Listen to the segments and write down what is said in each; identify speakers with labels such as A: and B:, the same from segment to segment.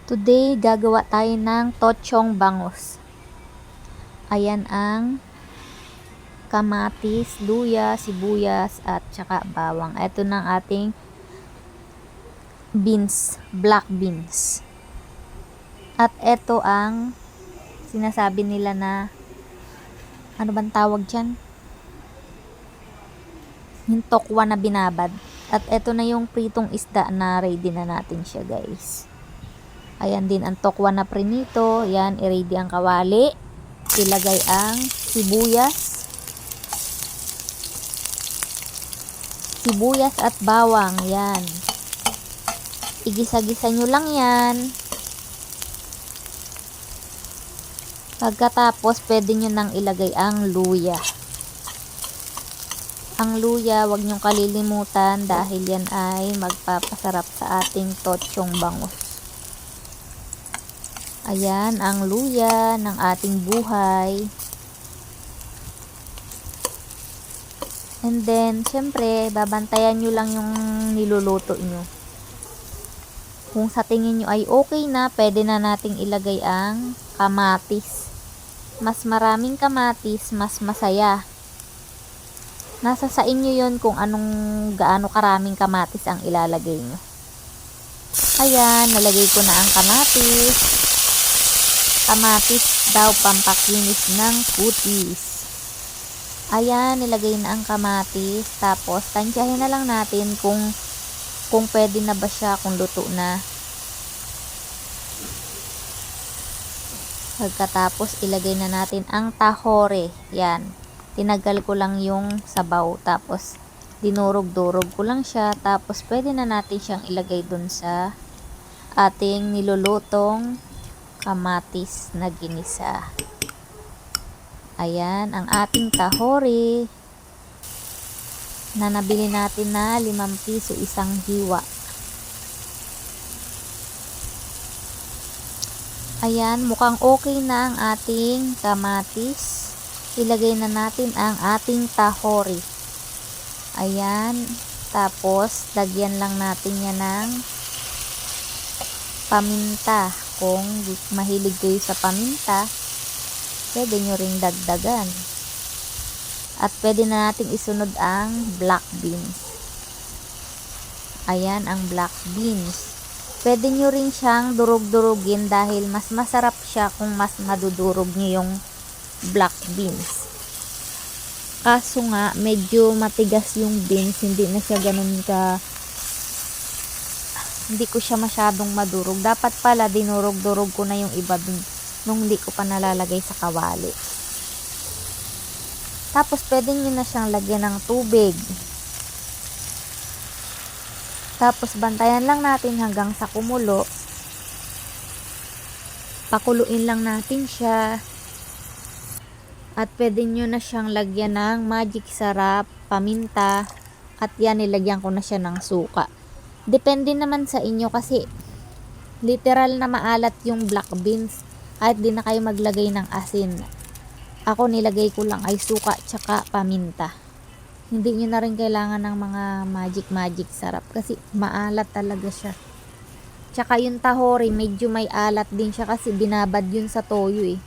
A: Today, gagawa tayo ng tochong bangus. Ayan ang kamatis, luya, sibuyas, at saka bawang. Ito ng ating beans, black beans. At ito ang sinasabi nila na, ano bang tawag dyan? Yung tokwa na binabad. At ito na yung pritong isda na ready na natin siya, guys. Ayan din ang tokwa na prinito. Yan, i-ready ang kawali. Ilagay ang sibuyas at bawang. Yan. Igisa-gisa nyo lang yan. Pagkatapos, pwede nyo nang ilagay ang luya. Ang luya, wag nyong kalilimutan dahil yan ay magpapasarap sa ating tochong bangus. Ayan ang luya ng ating buhay. And then, syempre, babantayan nyo lang yung niluluto nyo. Kung sa tingin nyo ay okay na, pwede na nating ilagay ang kamatis. Mas maraming kamatis, mas masaya. Nasa sa inyo yun kung gaano karaming kamatis ang ilalagay nyo. Ayan, nalagay ko na ang kamatis. Kamatis daw pampakinis ng kutis. Ayan, nilagay na ang kamatis. Tapos, tansyahin na lang natin kung pwede na ba siya, kung luto na. Pagkatapos, ilagay na natin ang tahore. Yan. Tinagal ko lang yung sabaw. Tapos, dinurog-durog ko lang siya. Tapos, pwede na natin siyang ilagay dun sa ating nilulutong kamatis na ginisa. Ayan, ang ating tahore na nabili natin na 5 piso isang hiwa. Ayan, mukhang okay na ang ating kamatis. Ilagay na natin ang ating tahore. Ayan, tapos lagyan lang natin yan ng paminta. Kung mahilig kayo sa paminta, pwede nyo ring dagdagan. At pwede na nating isunod ang black beans. Ayan ang black beans. Pwede nyo rin siyang durug-durugin dahil mas masarap siya kung mas madudurog nyo yung black beans. Kaso nga, medyo matigas yung beans, hindi na siya ganun hindi ko siya masyadong madurog. Dapat pala dinurog-durog ko na yung iba dun nung hindi ko pa nalalagay sa kawali. Tapos pwede nyo na siyang lagyan ng tubig. Tapos bantayan lang natin hanggang sa kumulo. Pakuluin lang natin siya. At pwede nyo na siyang lagyan ng magic sarap, paminta. At yan, nilagyan ko na siya ng suka. Depende naman sa inyo kasi literal na maalat yung black beans. Kahit di na kayo maglagay ng asin. Ako nilagay ko lang ay suka tsaka paminta. Hindi nyo na rin kailangan ng mga magic sarap kasi maalat talaga siya. Tsaka yung tahore medyo may alat din siya kasi binabad yun sa toyo eh.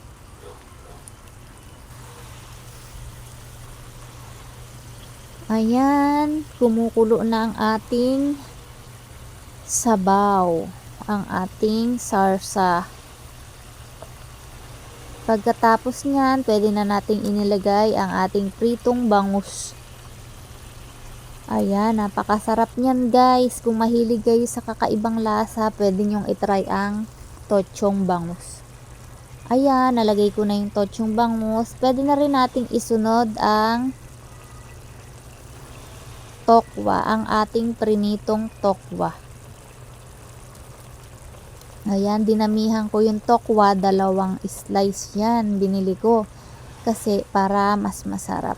A: Ayan, kumukulo na ang ating sabaw, ang ating sarsa. Pagkatapos niyan, pwede na nating inilagay ang ating pritong bangus. Ayan, napakasarap niyan guys. Kung mahilig kayo sa kakaibang lasa, pwede nyong itry ang tochong bangus. Ayan, nalagay ko na yung tochong bangus. Pwede na rin nating isunod ang tokwa, ang ating prinitong tokwa. Ayan, dinamihan ko yung tokwa, 2 slice yan, binili ko. Kasi para mas masarap.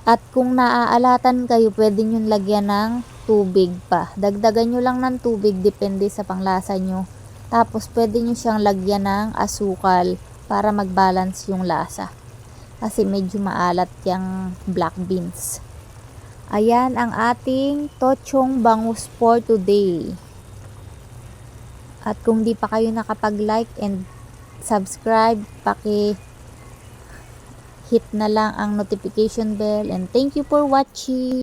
A: At kung naaalatan kayo, pwede nyo lagyan ng tubig pa. Dagdagan nyo lang ng tubig, depende sa panglasa nyo. Tapos, pwede nyo siyang lagyan ng asukal para mag-balance yung lasa. Kasi medyo maalat yung black beans. Ayan ang ating tochong bangus for today. At kung di pa kayo nakapag-like and subscribe, hit na lang ang notification bell, and thank you for watching.